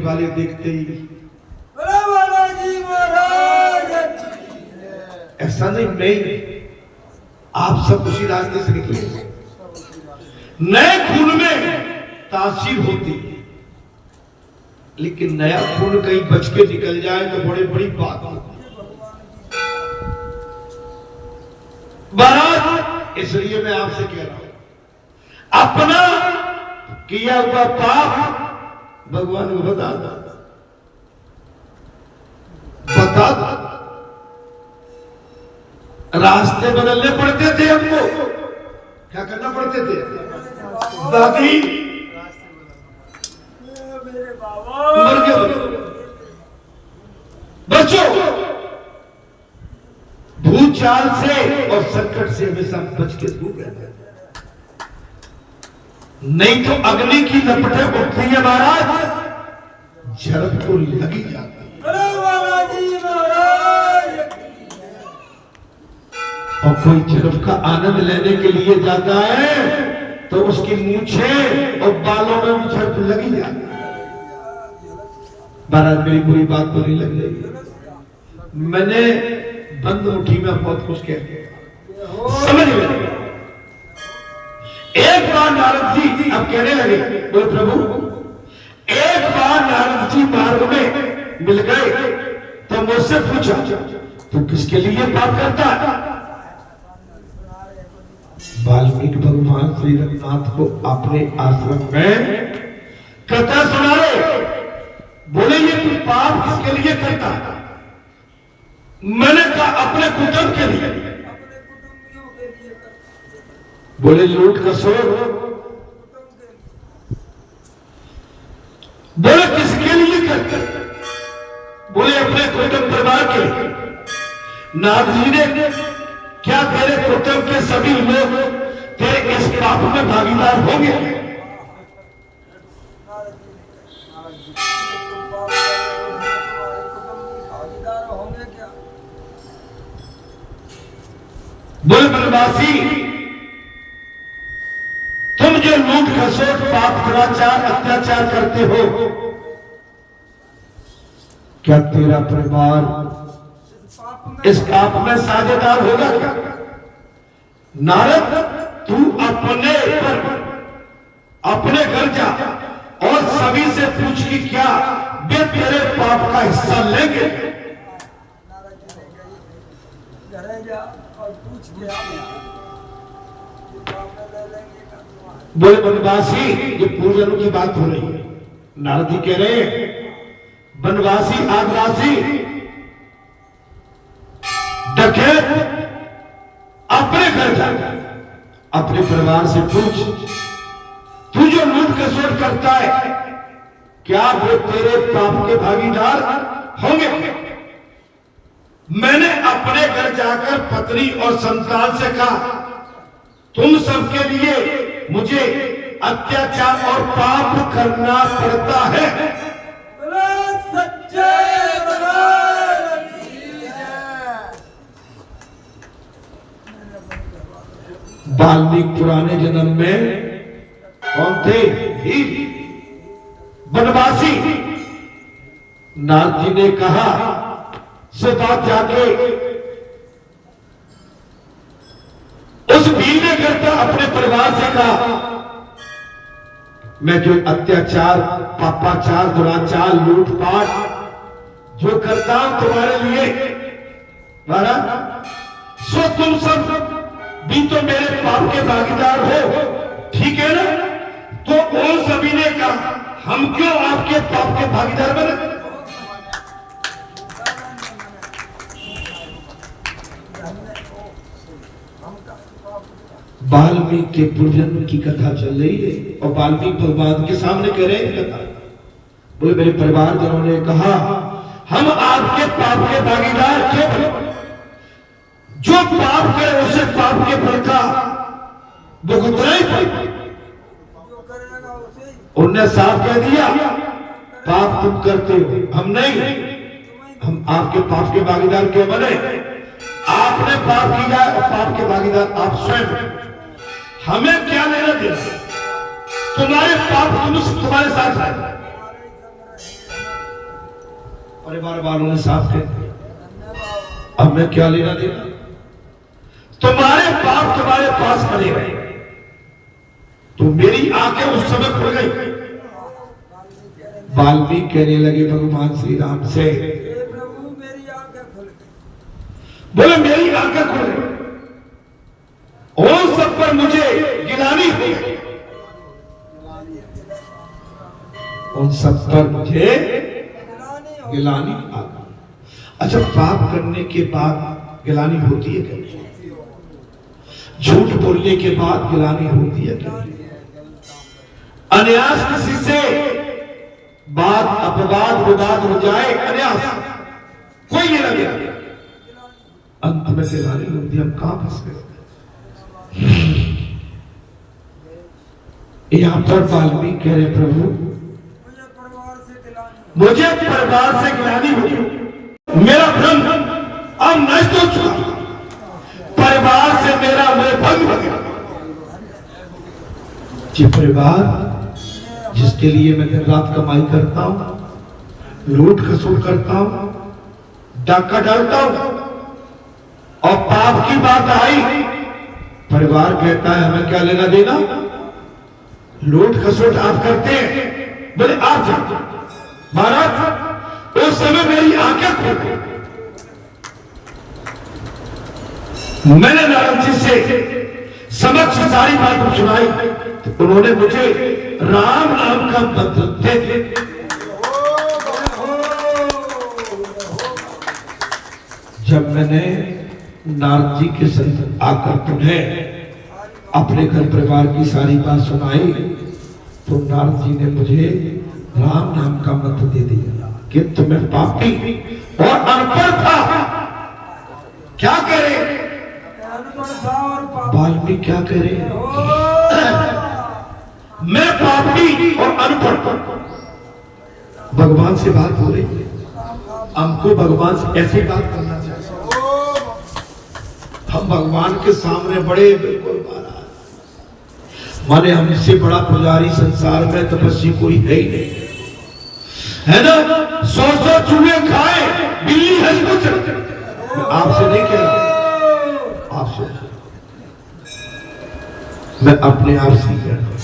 वाले देखते ही ऐसा नहीं आप सब उसी रास्ते से निकले। नए खून में तासीर होती है, लेकिन नया खून कहीं बच के निकल जाए तो बड़ी बड़ी बात होती है। बात इसलिए मैं आपसे कह रहा हूं, अपना किया हुआ पाप भगवान को बता रास्ते बदलने पड़ते थे हमको। क्या करना पड़ते थे? दादी मर गए, बचो। भूचाल से और संकट से हमेशा बच के दूर रहना, नहीं तो अग्नि की लपटें उठती है महाराज, झड़प तो लगी जाती है। और कोई झड़प का आनंद लेने के लिए जाता है तो उसकी मूछें और बालों में भी झड़प लगी जाती है। महाराज मेरी बुरी बात तो नहीं लग रही, मैंने बंद मुट्ठी में बहुत कुछ कह दिया, समझ में। एक बार नारद जी अब कहने लगे, बोले प्रभु, एक बार नारद जी मार्ग में मिल गए तो मुझसे पूछा, तू किसके लिए पाप करता है? वाल्मीकि भगवान श्री रघुनाथ को अपने आश्रम में कथा सुना रहे। बोले ये तू पाप किसके लिए करता है? मैंने कहा अपने कुटुंब के लिए। बोले लूट खसोट। बोले किसके लिए करते? बोले अपने कुटुंब परिवार के लिए। नाथ जी ने, क्या तेरे कुटुंब के सभी लोग तेरे इस पाप में भागीदार होंगे? बोले बनवासी, तुम जो लूट खसोट पाप दुराचार अत्याचार करते हो, क्या तेरा परिवार इस पाप में साझेदार होगा क्या? नारद, तू अपने घर जा और सभी से पूछ कि क्या वे तेरे पाप का हिस्सा लेंगे? बोले बनवासी, ये पूर्वजों की बात हो रही है। नारद जी कह रहे हैं, बनवासी आदिवासी डकैत अपने घर जा, अपने परिवार से पूछ, तू जो लूट खसोट करता है, क्या वो तेरे पाप के भागीदार होंगे? मैंने अपने घर जाकर पत्नी और संतान से कहा, तुम सबके लिए मुझे अत्याचार और पाप करना पड़ता है। वाल्मीकि पुराने जन्म में कौन थे? बनवासी। नाथ जी ने कहा, सो बात जाके उस भील ने करता अपने परिवार से कहा, मैं जो अत्याचार, पापाचार, दुराचार, लूटपाट जो करता हूं तुम्हारे लिए, महाराज, सो तुम सब भी तो मेरे पाप के भागीदार हो, ठीक है ना? तो उन सभी ने कहा, हम क्यों आपके पाप के भागीदार बने? वाल्मीकि के पूर्वजन्म की कथा चल रही है और वाल्मीकि भगवान के सामने कह रहे हैं कथा। बोले मेरे परिवार जनों ने कहा, हम आपके पाप के भागीदार क्यों? जो पाप करे उसे पाप के फल का भुगतना ही पड़ेगा। उनने साफ कह दिया, पाप तुम करते हो, हम नहीं। हम आपके पाप के भागीदार क्यों बने? आपने पाप किया और पाप के भागीदार आप स्वयं। हमें क्या लेना देना? तुम्हारे पाप तुम्हारे साथ है। परिवार वालों ने साफ कह दिया, अब मैं क्या लेना देना, तुम्हारे बाप तुम्हारे पास खड़े रहे। तो मेरी आंखें उस समय खुल गई। वाल्मीकि कहने लगे भगवान श्री राम से, प्रभु मेरी आंखें खुल गई। बोले मेरी आंखें खुल गई, और सब पर मुझे गिलानी हुई, उन सब पर मुझे गिलानी आ गई। अच्छा, पाप करने के बाद गिलानी होती है क्या? झूठ बोलने के बाद गिलानी होती है क्या? अन्यास किसी से बात अपवाद विवाद हो जाए, अन्यास कोई ये लगे, अंत में गिलानी होती है। हम कहां फंस गए? यहां पर वाल्मीकि कह रहे, प्रभु मुझे परिवार से गिलानी होगी, मेरा भ्रम अब नष्ट हो चुका, परिवार से मेरा मोह भंग हो गया। ये परिवार जिसके लिए मैं दिन रात कमाई करता हूं, लूट खसूट करता हूं, डाका डालता हूं, और पाप की बात आई, परिवार कहता है हमें क्या लेना देना, लूट खसूट आप करते हैं, बोले आप जाते महाराज। उस समय मेरी आंखें खुल गई। मैंने नारद जी से समक्ष सारी बात सुनाई, तो उन्होंने मुझे राम नाम का मंत्र दे दिया। जब मैंने नारद जी के संग आकर तुम्हें अपने घर परिवार की सारी बात सुनाई, तो नारद जी ने मुझे राम नाम का मंत्र दे दिया कि तुम्हें पापी और अनपढ़ था, क्या करे? वाल्मीकि क्या करे? मैं पापी और अनपढ़। भगवान से बात हो रही है, हमको भगवान से ऐसी बात करना चाहिए। हम भगवान के सामने बड़े बिल्कुल माने हमसे बड़ा पुजारी संसार में तपस्वी कोई है ही नहीं, है ना? 100 चूहे खाए, बिल्ली है कुछ। आपसे नहीं कह रहा, आपसे मैं अपने आप से कह रहा हूं,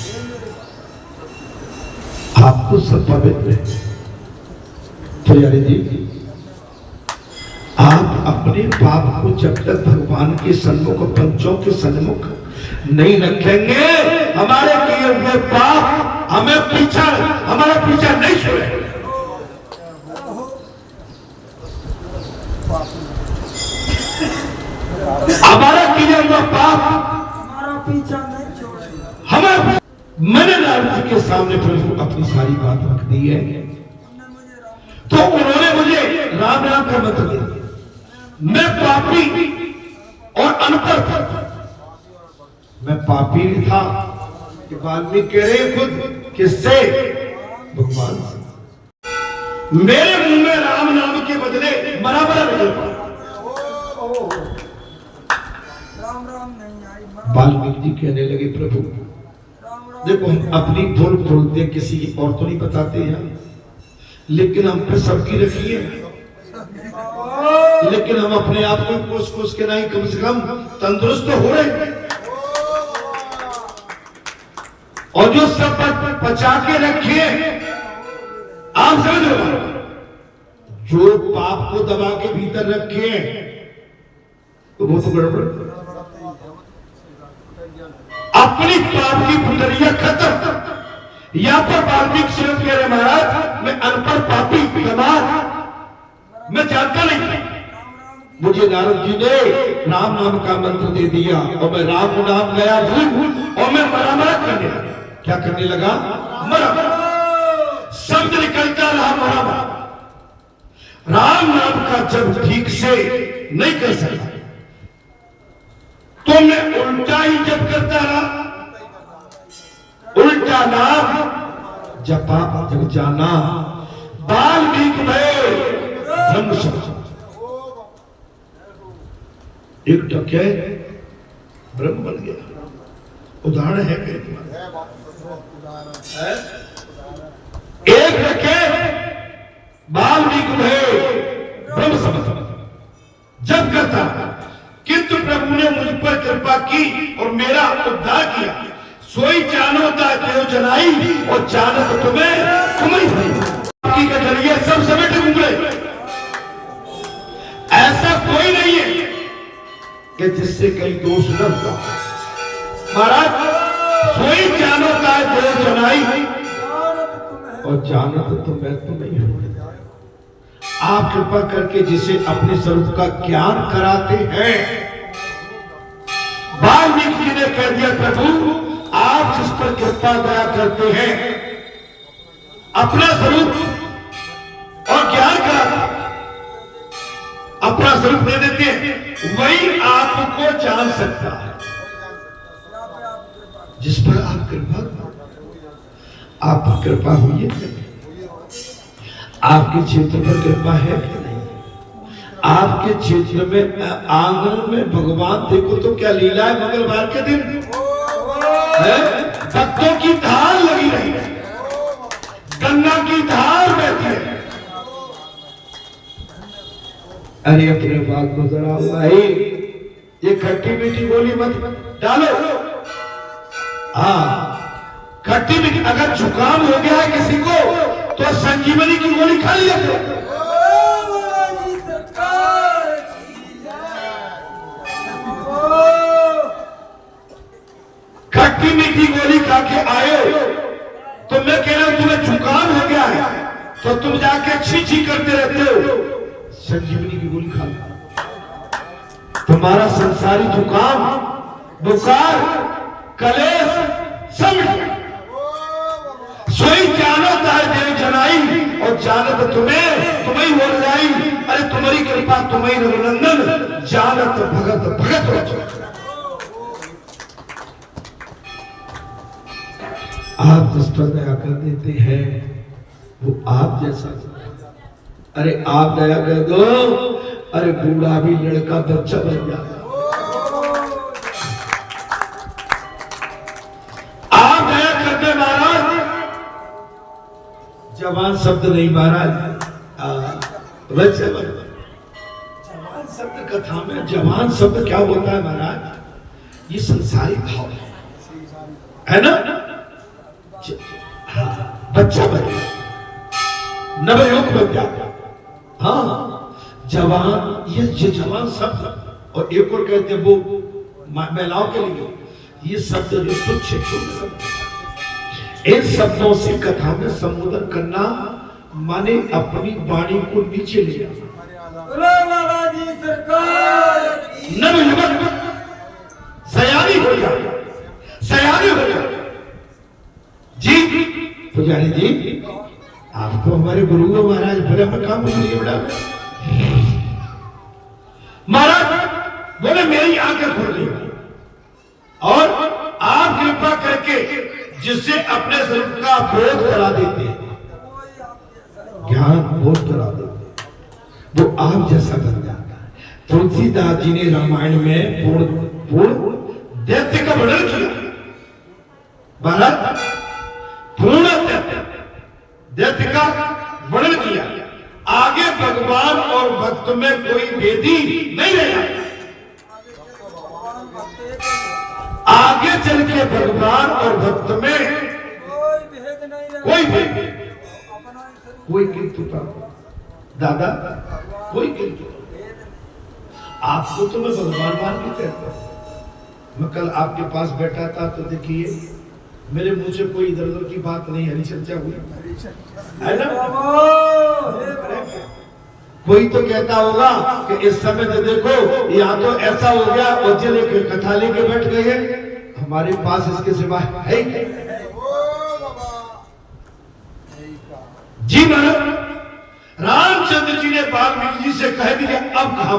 आपको सब पवित्र है। पुजारी जी, आप अपने पाप को जब तक भगवान के सन्मुख, पंचों के सन्मुख नहीं रखेंगे, हमारे किए हुए पाप हमें पीछा, हमारा पीछा नहीं छोड़ेंगे। हमारा किया हुआ पाप हमारा पीछा नहीं छोड़ेगा। हमें, मैंने नारद जी के सामने प्रभु अपनी सारी बात रख दी है, तो उन्होंने मुझे राम नाम का मंत्र दिया। मैं पापी और अनपढ़ था, मैं पापी भी था कि वाल्मीकि कह रहे खुद, किससे? भगवान से। मेरे मुंह में राम नाम के बदले मरा मरा निकल पड़ा। राम राम नहीं आई। वाल्मीकि जी कहने लगे, प्रभु देखो हम अपनी भूल बोलते किसी और तो नहीं बताते हैं, लेकिन हम पे सबकी रखी है, लेकिन हम अपने आप को कोस के नहीं, कम से कम तंदुरुस्त तो हो रहे हैं। और जो सब पचा के रखिए, आप समझ लो, जो पाप को दबा के भीतर रखे तो वो तो गड़बड़। अपनी पाप की पुतरिया खत्म। यहां पर वाल्मीकि सिर्फ कह रहे, महाराज मैं अनपढ़ पापी बीमार, मैं जानता नहीं था। मुझे नारद जी ने राम नाम का मंत्र दे दिया, और मैं राम नाम गया भूल, और मैं मरा मरा करने लगा। क्या करने लगा? मरा मरा। शब्द निकलता रहा मरा मरा। राम नाम का जब ठीक से नहीं कर सकता, तो मैं उल्टा ही जब करता रहा। उल्टा नाम जपा जब जाना, वाल्मीकि में ब्रह्म शब्द, एक डकैत ब्रह्म बन गया। उदाहरण है एक डकैत वाल्मीकि में सोई जानता क्यों जनाई और जानत तुम्हें ही के जरिए सब समेट घूमे। ऐसा कोई नहीं है कि जिससे कहीं दोष न हुआ। महाराज सोई जानता क्यों जनाई और जानत तुम्हें ही हो। आप कृपा करके जिसे अपने स्वरूप का ज्ञान कराते हैं, वाल्मीकि जी ने कह दिया प्रभु आप जिस पर कृपा दया करते हैं अपना स्वरूप और ज्ञान कराते, अपना स्वरूप दे देते हैं, वही आपको जान सकता है जिस पर आप कृपा, आप पर कृपा हुई है। आपके क्षेत्र पर कृपा है कि नहीं? आपके क्षेत्र में आंगन में भगवान देखो तो क्या लीला है। मंगलवार के दिन भक्तों की धार लगी रही है, गंगा की धार बहती है। अरे अपने बात को जरा भाई ये खट्टी मीठी गोली मत डालो। हाँ खट्टी मीठी, अगर जुकाम हो गया है किसी को तो संजीवनी की गोली खा लिया। खट्टी मीठी गोली खा के आए तो मैं कह रहा हूं तुम्हें जुकाम हो गया है तो तुम जाके छी छी करते रहते हो, संजीवनी की गोली खा लो। तुम्हारा संसारी जुकाम बुखार कलेश सब सोई जानत है देव जनाई और जानत तुम्हें ही हो जाई। अरे तुम्हारी कृपा तुम्हें रघुनंदन जानत भगत भगत हो। आप जिस पर दया कर देते हैं वो आप जैसा, अरे आप दया कर दो, अरे बूढ़ा भी लड़का बच्चा बन जाता। आप दया करते महाराज, जवान शब्द नहीं महाराज, जवान शब्द कथा में जवान शब्द क्या होता है महाराज? ये संसारी भाव है ना। हाँ, बच्चा बन गया, नवयुग बन जाता। हाँ जवान, ये जवान शब्द और एक और कहते हैं वो महिलाओं के लिए ये शब्द जो तुच्छ शब्द, इन शब्दों से कथा में संबोधन करना माने अपनी वाणी को नीचे ले जाना। नवयुवक सयानी हो जाए, सयानी हो जाए। जी पुजारी जी आप तो हमारे गुरु हो महाराज, बड़े काम बड़ा महाराज बोले मेरी आंखें खुल गई और आप कृपा करके जिससे अपने स्वरूप का बोध करा देते हैं, ज्ञान बोध करा देते हैं, वो आप जैसा बन जाता है। तुलसीदास जी ने रामायण में पूर्ण दैत्य का वर्णन किया महाराज, पूर्ण दैत्य का वर्णन किया। आगे भगवान और भक्त में कोई भेदी नहीं रहा। आगे चल के भगवान और भक्त में कोई भेद नहीं, कोई किंतुता दादा, कोई किंतुता। आपको तो मैं भगवान मान के कहता हूं। मैं कल आपके पास बैठा था तो देखिए मेरे मुंह से कोई इधर उधर की बात नहीं, हरी चर्चा हुई है ना। कोई तो कहता होगा कि इस समय तो देखो यहाँ तो ऐसा हो गया और जो लेके कथा लेके बैठ गए हैं, हमारे पास इसके सिवा है जी महाराज। रामचंद्र जी ने वाल्मीकि जी से कह दिया अब कहा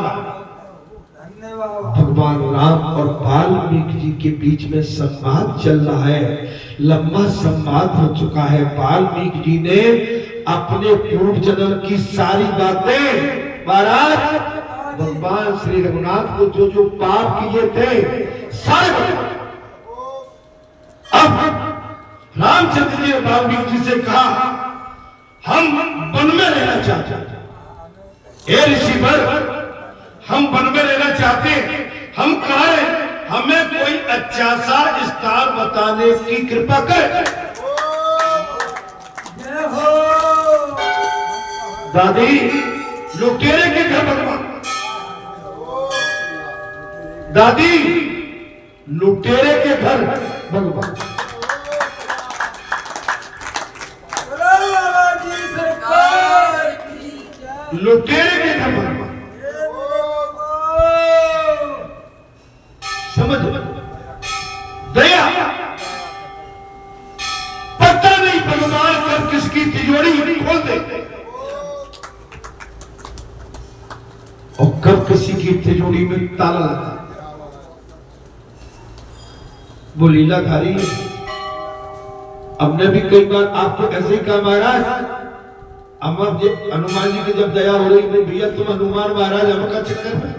भगवान राम और वाल्मीकि जी के बीच में संवाद चल रहा है, लंबा संवाद हो चुका है। वाल्मीकि जी ने अपने पूर्व जन्म की सारी बातें महाराज भगवान श्री रघुनाथ को जो जो पाप किए थे सारे, अब रामचंद्र जी ने वाल्मीकि जी से कहा हम वन में रहना चाहते हैं, हे ऋषिवर हम वन में रहना चाहते हैं, हम कहा है हमें कोई अच्छा सा स्थान बताने की कृपा कर। जय हो। दादी लुटेरे के घर भगवान, दादी लुटेरे के घर भगवान, बाबा जी सरकार की जय। लुटेरे के घर भगवान। समझ दया, पता नहीं भगवान कब किसकी तिजोरी खोल दे और कब किसी की तिजोरी में ताला लगा। वो लीलाधारी है। हमने भी कई बार आपको ऐसे ही कहा महाराज, हम हनुमान जी की जब दया हो रही नहीं भैया तुम हनुमान महाराज हमका चक्कर में,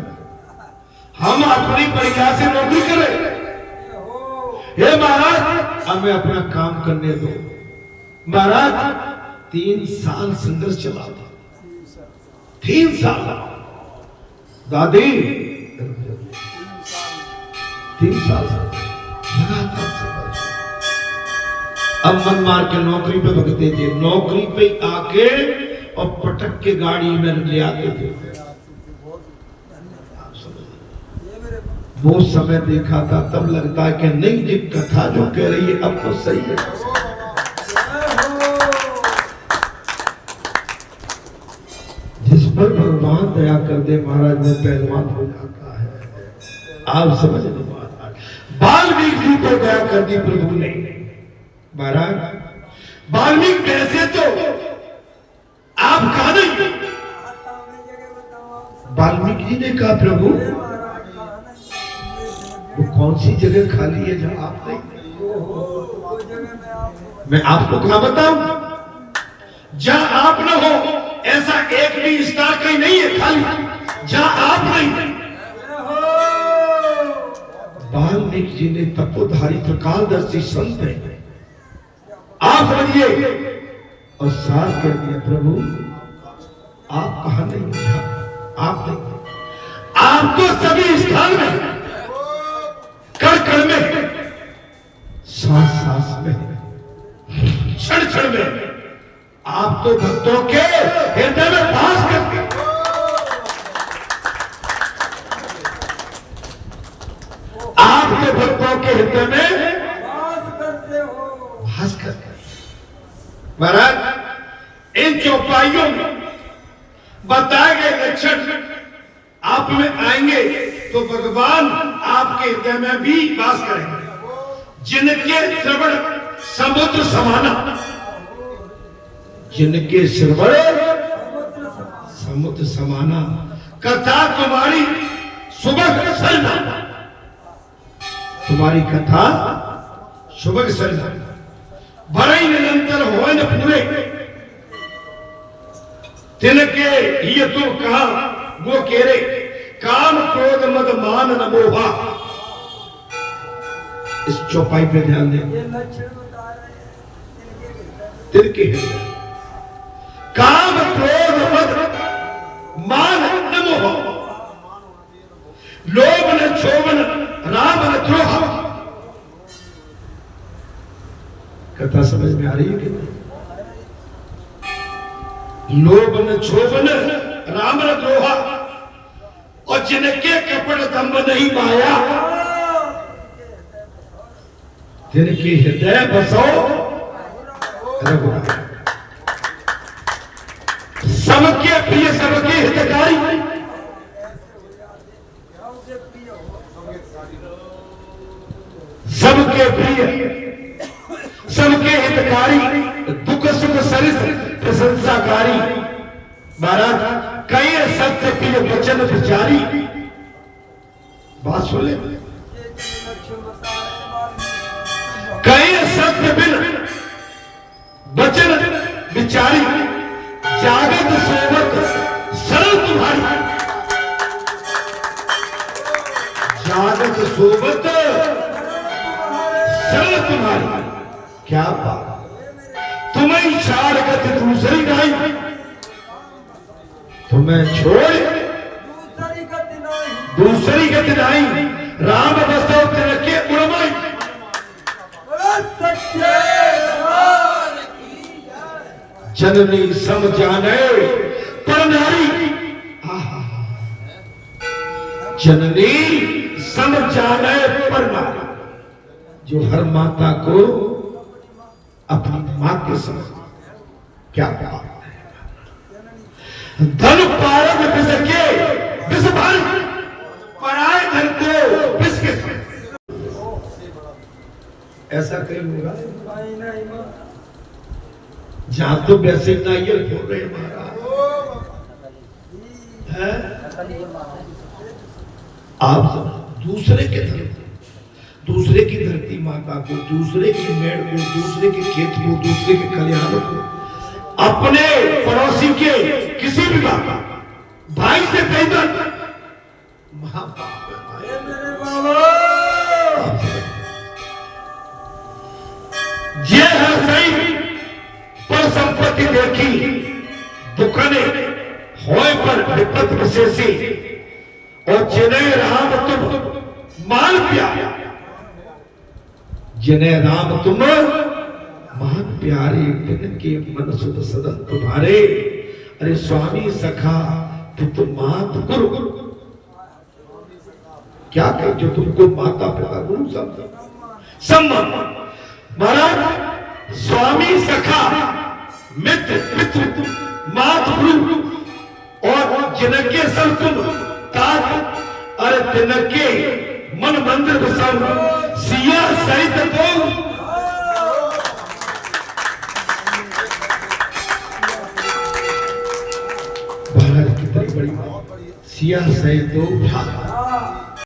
हम अपनी प्रयास से नौकरी करें। हे महाराज हमें अपना काम करने दो। महाराज 3 साल संघर्ष चला था, 3 साल। दादी 3 साल लगातार संघर्ष। अब मन मार के नौकरी पे भगते थे, नौकरी पे आके और पटक के गाड़ी में ले आते थे। वो समय देखा था तब लगता है कि नहीं ये कथा जो कह रही है अब तो सही है। जिस पर भगवान दया कर दे महाराज वो पहलवान हो जाता है। आप समझ लो बात। वाल्मीकि जी को दया कर दी प्रभु ने। महाराज वाल्मीकि वैसे तो आप कहा नहीं, वाल्मीकि जी ने कहा प्रभु वो कौन सी जगह खाली है जहां आप नहीं। मैं आपको कहां बताऊं, जहां आप न हो ऐसा एक भी स्थान कहीं नहीं है खाली जहां आप नहीं। वाल्मीकि जी ने तपोधारी त्रिकालदर्शी संत है, आप समझिए, और साथ कह दिया प्रभु आप कहां नहीं, आप नहीं, आप तो सभी स्थान में, कण कण में, सांस सांस में, क्षण क्षण में, आप तो भक्तों के हृदय में वास करते हो। आप तो भक्तों के हृदय में वास करते हो। वास करते हो। महाराज इन चौपाइयों में बताए गए लक्षण आप में आएंगे तो भगवान आपके हृदय में भी वास करेंगे। जिनके श्रवण समुद्र समाना, जिनके श्रवण समुद्र समाना, कथा तुम्हारी सुबह सरना, तुम्हारी कथा सुबह सरना, भरई निरंतर हो न पूरे, तिनके ये तो कहा वो केरे, काम क्रोध मद मान न मोहा। इस चौपाई पे ध्यान दें, ये लक्षण बता रहे हैं तिनके हृदय, काम क्रोध मद मान न मोहा, लोभ न क्षोभन राम न द्रोह। कथा समझ में आ रही है कि नहीं? लोभ न क्षोभन राम न द्रोह, और जिनके कपट दम्भ नहीं माया, जिनके हृदय बसो रघुनाथ, सबके प्रिय सबके हितकारी, सबके प्रिय सबके हितकारी, दुख सुख सरिस प्रशंसाकारी। महाराज कई सत्य प्रिय वचन विचारी। बात सुन ले, कई सत्य बिन वचन विचारी, जागत सोवत सरल तुम्हारी, जागत सोवत सरल तुम्हारी। क्या बात, तुम्हें चार गति दूसरी नहीं, तुम्हें छोड़ दूसरी गति नहीं, राम बसो तिनके उड़मई। बोलो सच्चे दरबार की जय। जननी सम जाने पर नारी, जननी सम जाने पर नारी, जो हर माता को अपनी मां के समझ। क्या बात है। धन पारद विष के विष भर, पराए धन को विष के सम। ऐसा कहीं होगा नहीं नहीं मां। जहां तो वैसे नारियल फोड़ रहे महाराज है। आप सब दूसरे के धर्म, दूसरे की धरती माता को, दूसरे की मेड़ को, दूसरे के खेत को, दूसरे के खलिहानों को, अपने पड़ोसी के किसी भी भाई से बेहतर महापाप ये मेरे बाबा। ये है सही पर संपत्ति देखी दुखने होए पर विपत विशेषी, और जिन्हें राम तुम मान प्यारे, जिन्हें राम तुम मान प्यारे, तिनके मन सुध सदन तुम्हारे। अरे स्वामी सखा पितु मात गुरु, क्या कहे जो तुमको माता पिता गुरु सम्मान। महाराज स्वामी सखा मित्र पितृ मात गुरु, और जिनके सब तुम ताज, अरे तिनके मन मंदिर बसाओ, सिया सहित तो महाराज कितनी बड़ी बात। सिया सहित तो